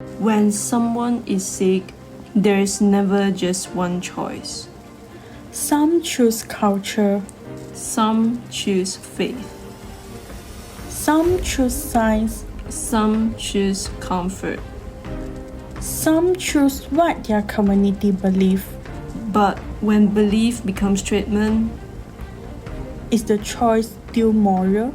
When someone is sick, there is never just one choice. Some choose culture, Some choose faith. some choose science, Some choose comfort. some choose what their community believe. But when belief becomes treatment, Is the choice still moral?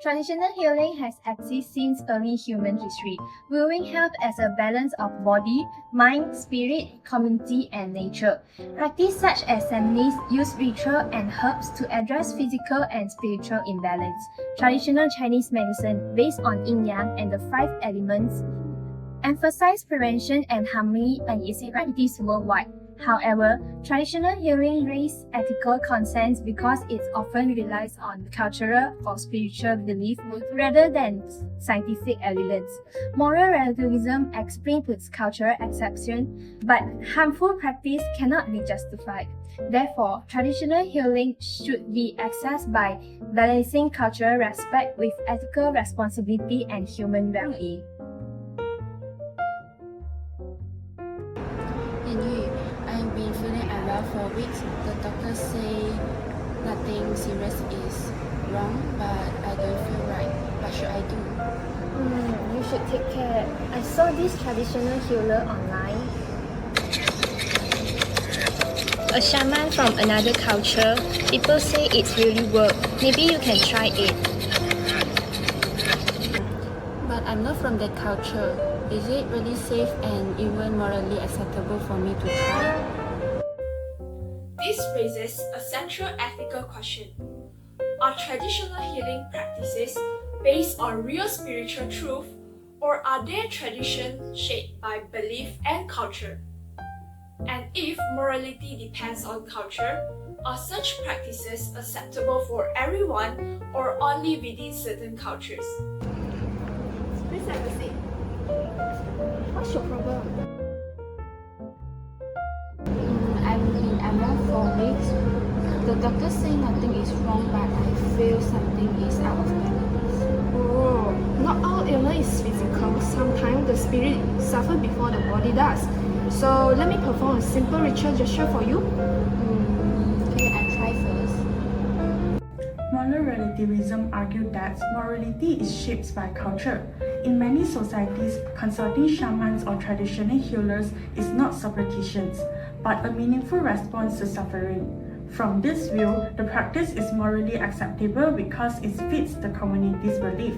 Traditional healing has existed since early human history, viewing health as a balance of body, mind, spirit, community, and nature. Practice such as ceremonies use ritual and herbs to address physical and spiritual imbalance. Traditional Chinese medicine, based on yin-yang and the five elements, emphasize prevention and harmony and is practiced worldwide. However, traditional healing raises ethical concerns because it often relies on cultural or spiritual belief rather than scientific evidence. Moral relativism explains its cultural exception, but harmful practice cannot be justified. Therefore, traditional healing should be accessed by balancing cultural respect with ethical responsibility and human well-being. I've been feeling unwell for weeks. The doctors say nothing serious is wrong, but I don't feel right. What should I do? You should take care. I saw this traditional healer online. A shaman from another culture. People say it's really work. Maybe you can try it. But I'm not from that culture. Is it really safe and even morally acceptable for me to try? This raises a central ethical question. Are traditional healing practices based on real spiritual truth, or are they traditions shaped by belief and culture? And if morality depends on culture, are such practices acceptable for everyone or only within certain cultures? Please have a seat. What's your problem? I've been unwell for weeks. The doctors say nothing is wrong, but I feel something is out of balance. Oh, not all illness is physical. Sometimes the spirit suffers before the body does. So let me perform a simple ritual gesture for you. Okay, I try first. Moral relativism argued that morality is shaped by culture. In many societies, consulting shamans or traditional healers is not superstition, but a meaningful response to suffering. From this view, the practice is morally acceptable because it fits the community's belief.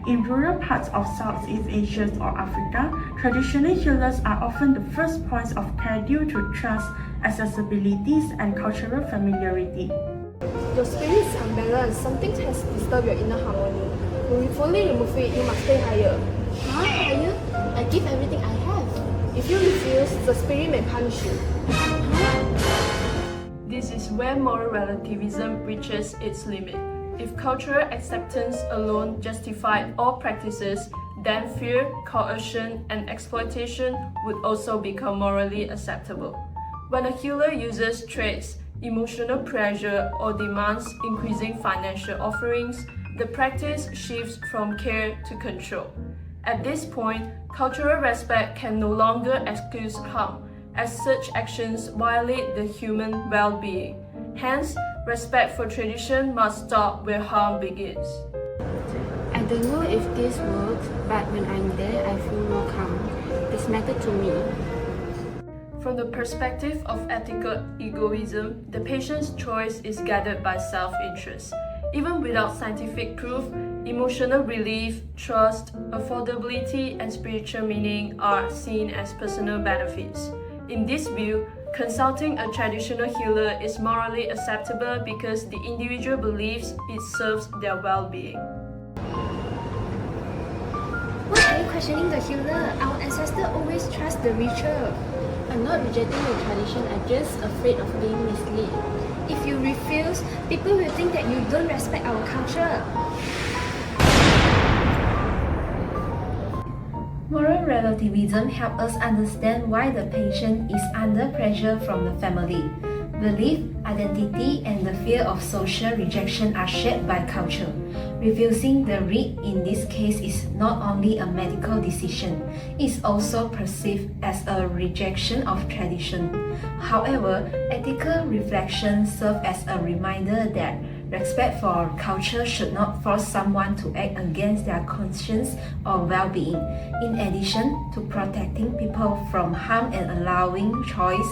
In rural parts of Southeast Asia or Africa, traditional healers are often the first points of care due to trust, accessibilities, and cultural familiarity. Your spirit is unbalanced. Something has disturbed your inner harmony. To fully remove it, you must stay higher. Huh? Higher? I give everything I have. If you refuse, the spirit may punish you. this is where moral relativism reaches its limit. If cultural acceptance alone justified all practices, then fear, coercion, and exploitation would also become morally acceptable. When a healer uses threats, emotional pressure, or demands increasing financial offerings, the practice shifts from care to control. At this point, cultural respect can no longer excuse harm, as such actions violate the human well-being. Hence, respect for tradition must stop where harm begins. I don't know if this works, but when I'm there, I feel more calm. This matters to me. From the perspective of ethical egoism, the patient's choice is guided by self-interest. Even without scientific proof, emotional relief, trust, affordability, and spiritual meaning are seen as personal benefits. In this view, consulting a traditional healer is morally acceptable because the individual believes it serves their well-being. Why are you questioning the healer? Our ancestors always trust the ritual. I'm not rejecting the tradition, I'm just afraid of being misled. If you refuse, people will think that you don't respect our culture. Moral relativism helps us understand why the patient is under pressure from the family, belief, Identity and the fear of social rejection are shaped by culture. Refusing the rite in this case is not only a medical decision, it's also perceived as a rejection of tradition. However, ethical reflection serves as a reminder that respect for culture should not force someone to act against their conscience or well-being. In addition to protecting people from harm and allowing choice,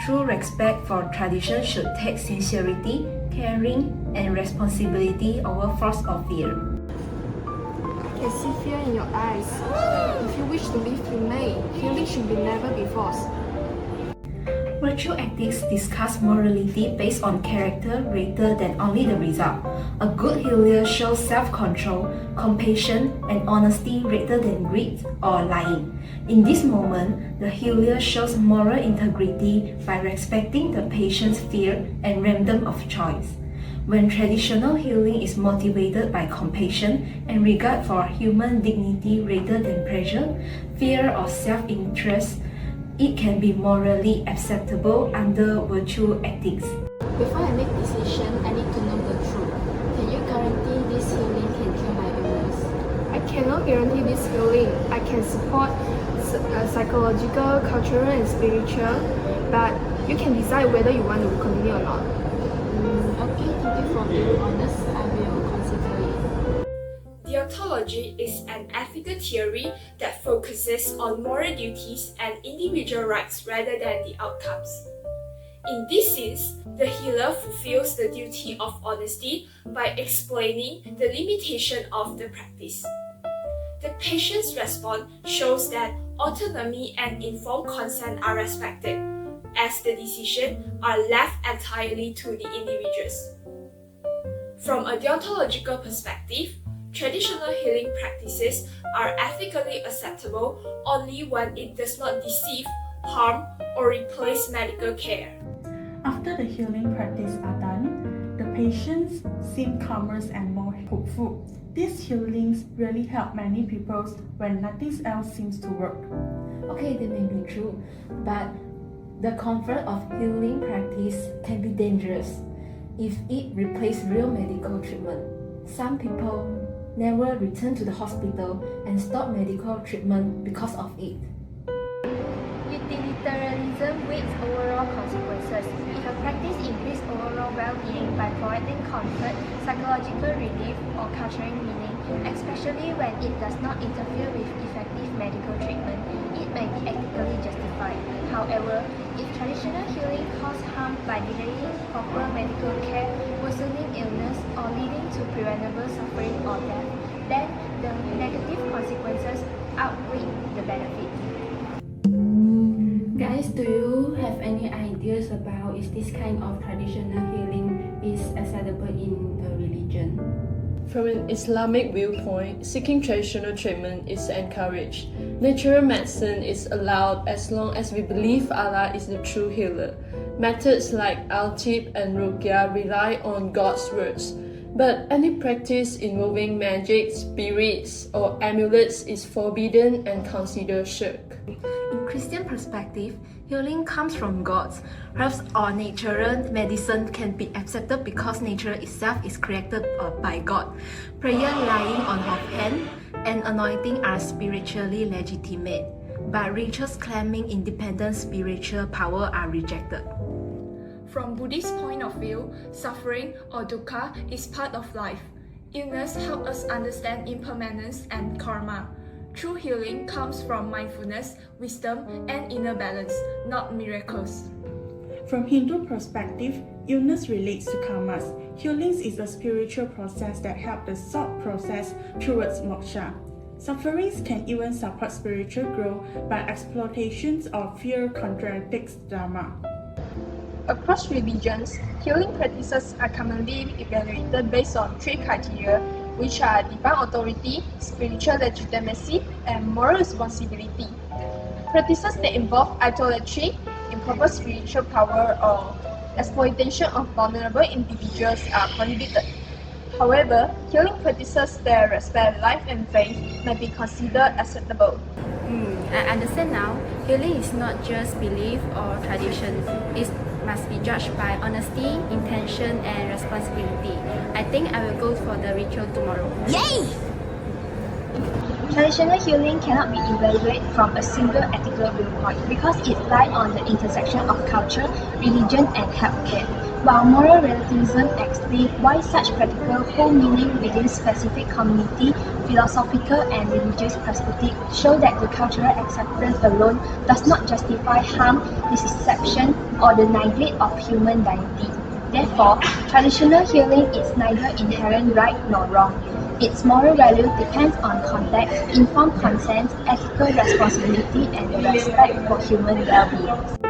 true respect for tradition should take sincerity, caring, and responsibility over force or fear. I can see fear in your eyes. If you wish to live, you may. Healing should be never be forced. Virtue ethics discuss morality based on character rather than only the result. A good healer shows self-control, compassion, and honesty rather than greed or lying. In this moment, the healer shows moral integrity by respecting the patient's fear and random of choice. When traditional healing is motivated by compassion and regard for human dignity rather than pressure, fear, or self-interest, it can be morally acceptable under virtue ethics. Before I make decision, I need to know the truth. Can you guarantee this healing can cure my illness? I cannot guarantee this healing. I can support psychological, cultural, and spiritual, but you can decide whether you want to continue or not. Okay, thank you for being honest. I will consider it. Deontology is an ethical theory that focuses on moral duties and individual rights rather than the outcomes. In this sense, the healer fulfills the duty of honesty by explaining the limitation of the practice. The patient's response shows that autonomy and informed consent are respected, as the decisions are left entirely to the individuals. From a deontological perspective, traditional healing practices are ethically acceptable only when it does not deceive, harm, or replace medical care. After the healing practice are done, the patients seem calmer and more hopeful. These healings really help many people when nothing else seems to work. Okay, that may be true, but the comfort of healing practice can be dangerous if it replaces real medical treatment. Some people never return to the hospital and stop medical treatment because of it. Utilitarianism weighs overall consequences. If a practice increases overall well-being by providing comfort, psychological relief, or cultural meaning, especially when it does not interfere with effective medical treatment, it may be ethically justified. However, if traditional healing causes harm by delaying proper medical care, worsening illness, or leading to preventable suffering or death, then the negative consequences outweigh the benefits. Guys, do you have any ideas about if this kind of traditional healing is acceptable in a religion? From an Islamic viewpoint, seeking traditional treatment is encouraged. Natural medicine is allowed as long as we believe Allah is the true healer. Methods like al-tib and ruqya rely on God's words. But any practice involving magic, spirits, or amulets is forbidden and considered shirk. In Christian perspective, healing comes from God. Herbs or natural medicine can be accepted because nature itself is created by God. Prayer, laying on of hand, and anointing are spiritually legitimate, but rituals claiming independent spiritual power are rejected. From Buddhist point of view, suffering or dukkha is part of life. Illness helps us understand impermanence and karma. True healing comes from mindfulness, wisdom, and inner balance, not miracles. From Hindu perspective, illness relates to karmas. Healings is a spiritual process that helps the soul process towards moksha. Sufferings can even support spiritual growth, but exploitations or fear contradicts dharma. Across religions, healing practices are commonly evaluated based on three criteria, which are divine authority, spiritual legitimacy, and moral responsibility. Practices that involve idolatry, improper spiritual power, or exploitation of vulnerable individuals are prohibited. However, healing practices that respect life and faith may be considered acceptable. I understand now. Healing is not just belief or tradition. It's must be judged by honesty, intention, and responsibility. I think I will go for the ritual tomorrow. Traditional healing cannot be evaluated from a single ethical viewpoint because it lies on the intersection of culture, religion, and healthcare. While moral relativism explains why such practices hold meaning within specific community, philosophical and religious perspectives show that the cultural acceptance alone does not justify harm, deception, or the neglect of human dignity. Therefore, traditional healing is neither inherent right nor wrong. Its moral value depends on context, informed consent, ethical responsibility, and the respect for human well-being.